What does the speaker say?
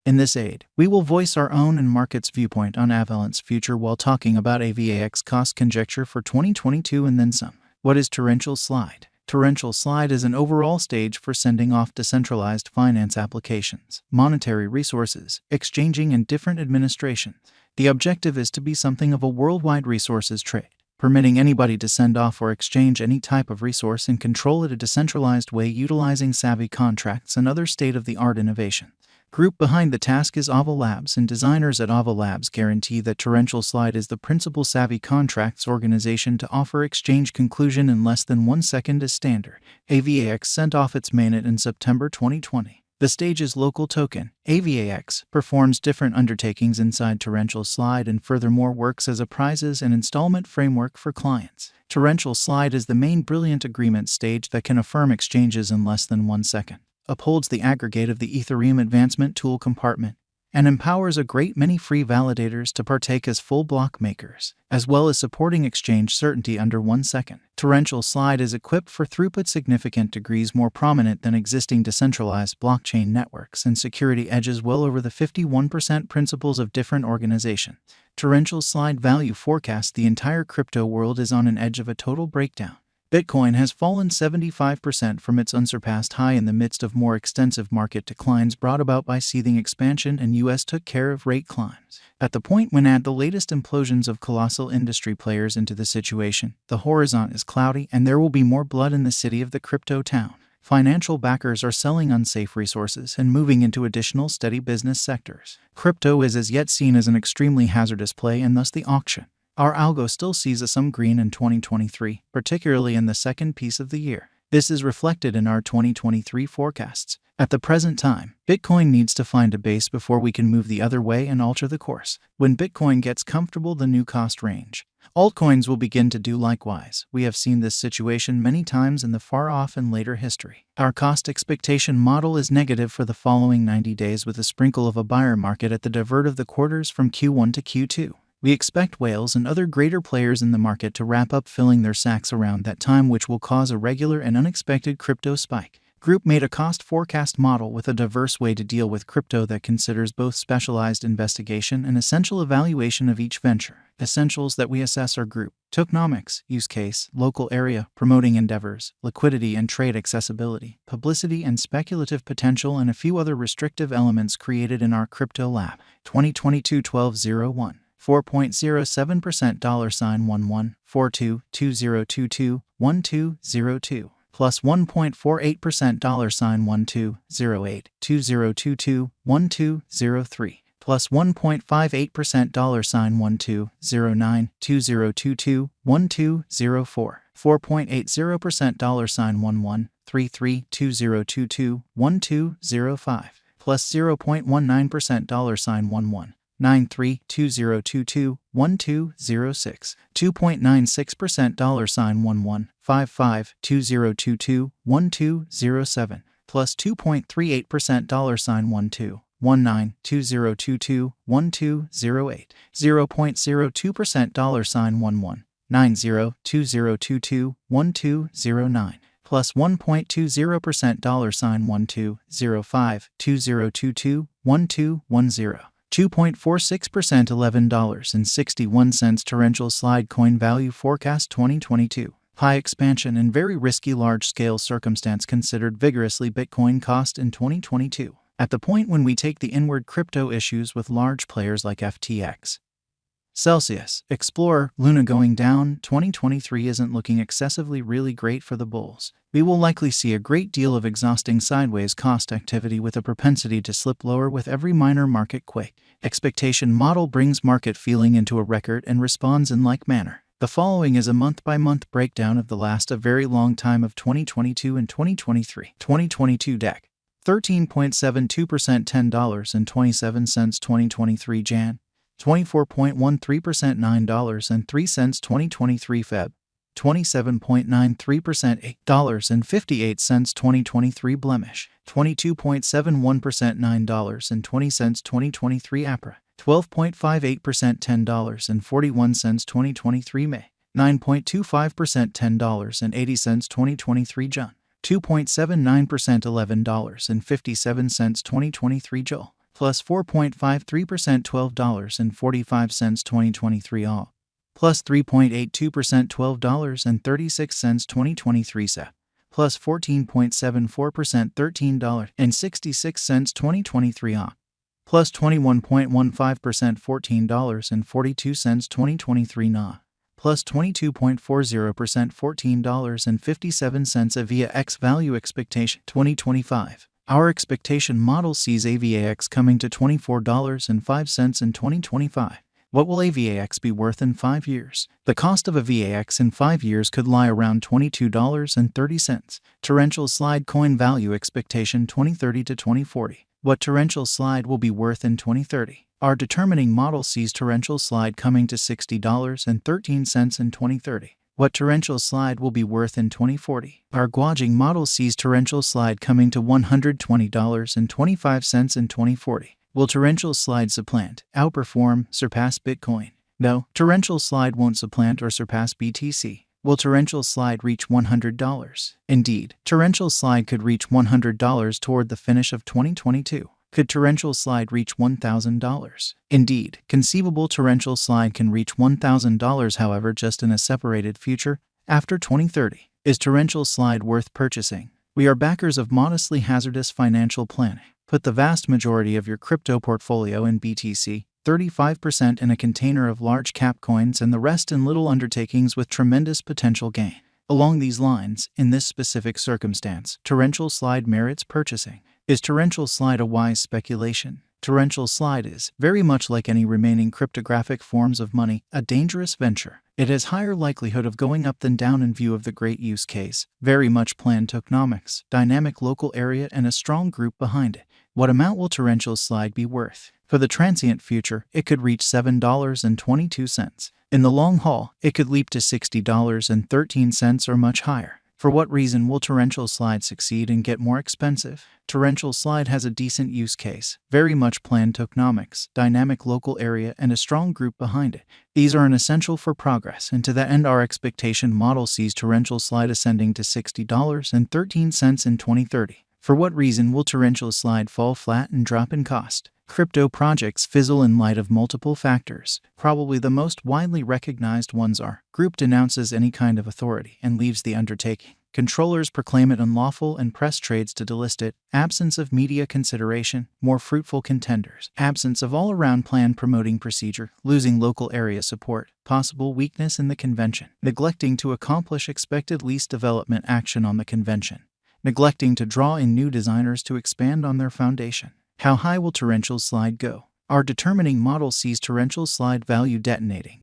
In this aid, we will voice our own and market's viewpoint on Avalanche's future while talking about Avax cost conjecture for 2022 and then some. What is torrential slide? Torrential slide is an overall stage for sending off decentralized finance applications, monetary resources, exchanging, and different administrations. The objective is to be something of a worldwide resources trade, permitting anybody to send off or exchange any type of resource and control it a decentralized way utilizing savvy contracts and other state-of-the-art innovations. Group behind the task is Avalanche, and designers at Avalanche guarantee that Torrential Slide is the principal savvy contracts organization to offer exchange conclusion in less than 1 second as standard. Avax sent off its mainnet in September 2020. The stage is local token. Avax performs different undertakings inside Torrential Slide and furthermore works as a prizes and installment framework for clients. Torrential Slide is the main brilliant agreement stage that can affirm exchanges in less than 1 second, upholds the aggregate of the Ethereum advancement tool compartment, and empowers a great many free validators to partake as full block makers, as well as supporting exchange certainty under 1 second. Torrential Slide is equipped for throughput significant degrees more prominent than existing decentralized blockchain networks and security edges well over the 51% principles of different organizations. Torrential Slide value forecast: the entire crypto world is on an edge of a total breakdown. Bitcoin has fallen 75% from its unsurpassed high in the midst of more extensive market declines brought about by seething expansion, and US took care of rate climbs. At the point when add the latest implosions of colossal industry players into the situation, the horizon is cloudy and there will be more blood in the city of the crypto town. Financial backers are selling unsafe resources and moving into additional steady business sectors. Crypto is as yet seen as an extremely hazardous play, and thus the auction. Our algo still sees some green in 2023, particularly in the second piece of the year. This is reflected in our 2023 forecasts. At the present time, Bitcoin needs to find a base before we can move the other way and alter the course. When Bitcoin gets comfortable the new cost range, altcoins will begin to do likewise. We have seen this situation many times in the far off and later history. Our cost expectation model is negative for the following 90 days with a sprinkle of a buyer market at the divert of the quarters from Q1 to Q2. We expect whales and other greater players in the market to wrap up filling their sacks around that time, which will cause a regular and unexpected crypto spike. Group made a cost forecast model with a diverse way to deal with crypto that considers both specialized investigation and essential evaluation of each venture. Essentials that we assess are group tokenomics, use case, local area, promoting endeavors, liquidity and trade accessibility, publicity and speculative potential, and a few other restrictive elements created in our crypto lab. 2022-12-01 4.07% $11 42 2022 1202 plus 1.48% $12 08 2022 1203 plus 1.58% $12 09 2022 1204 4.80% $11 33 2022 1205 plus 0.19% $11 93 2022 1206 2.96% $11 55 2022 1207 plus 2.38% $12 19 2022 1208 0.02% $11 90 2022 1209 plus 1.20% $12 05 2022 1210 2.46% $11.61 Torrential Slide coin value forecast 2022. High expansion and very risky large-scale circumstance considered vigorously Bitcoin cost in 2022. At the point when we take the inward crypto issues with large players like FTX, Celsius, Explorer, Luna going down, 2023 isn't looking excessively really great for the bulls. We will likely see a great deal of exhausting sideways cost activity with a propensity to slip lower with every minor market quake. Expectation model brings market feeling into a record and responds in like manner. The following is a month-by-month breakdown of the last a very long time of 2022 and 2023. 2022 deck. 13.72% $10.27 2023 Jan. 24.13% $9.03 2023 Feb. 27.93% $8.58 2023 Blemish. 22.71% $9.20 2023 APRA. 12.58% $10.41 2023 May. 9.25% $10.80 2023 June. 2.79% $11.57 2023 Joel. plus 4.53% $12.45 2023 all, plus 3.82% $12.36 2023 SEP, plus 14.74% $13.66 2023 OP, plus 21.15% $14.42 2023 NA, plus 22.40% $14.57 AVAX value expectation 2025. Our expectation model sees AVAX coming to $24.05 in 2025. What will AVAX be worth in 5 years? The cost of a VAX in 5 years could lie around $22.30. Torrential slide coin value expectation 2030 to 2040. What torrential slide will be worth in 2030? Our determining model sees torrential slide coming to $60.13 in 2030. What torrential slide will be worth in 2040? Our gauging model sees torrential slide coming to $120.25 in 2040. Will torrential slide supplant, outperform, surpass Bitcoin? No, torrential slide won't supplant or surpass BTC. Will torrential slide reach $100? Indeed, torrential slide could reach $100 toward the finish of 2022. Could torrential slide reach $1,000? Indeed, conceivable torrential slide can reach $1,000, however, just in a separated future, after 2030. Is torrential slide worth purchasing? We are backers of modestly hazardous financial planning. Put the vast majority of your crypto portfolio in BTC, 35% in a container of large cap coins, and the rest in little undertakings with tremendous potential gain. Along these lines, in this specific circumstance, torrential slide merits purchasing. Is torrential slide a wise speculation? Torrential slide is, very much like any remaining cryptographic forms of money, a dangerous venture. It has higher likelihood of going up than down in view of the great use case, very much planned tokenomics, dynamic local area, and a strong group behind it. What amount will torrential slide be worth? For the transient future, it could reach $7.22. In the long haul, it could leap to $60.13 or much higher. For what reason will torrential slide succeed and get more expensive? Torrential slide has a decent use case, very much planned tokenomics, dynamic local area, and a strong group behind it. These are an essential for progress, and to that end our expectation model sees torrential slide ascending to $60.13 in 2030. For what reason will torrential slide fall flat and drop in cost? Crypto projects fizzle in light of multiple factors. Probably the most widely recognized ones are: group denounces any kind of authority and leaves the undertaking. Controllers proclaim it unlawful and press trades to delist it. Absence of media consideration, more fruitful contenders. Absence of all-around plan promoting procedure, losing local area support. Possible weakness in the convention. Neglecting to accomplish expected least development action on the convention. Neglecting to draw in new designers to expand on their foundation. How high will torrential slide go? Our determining model sees torrential slide value detonating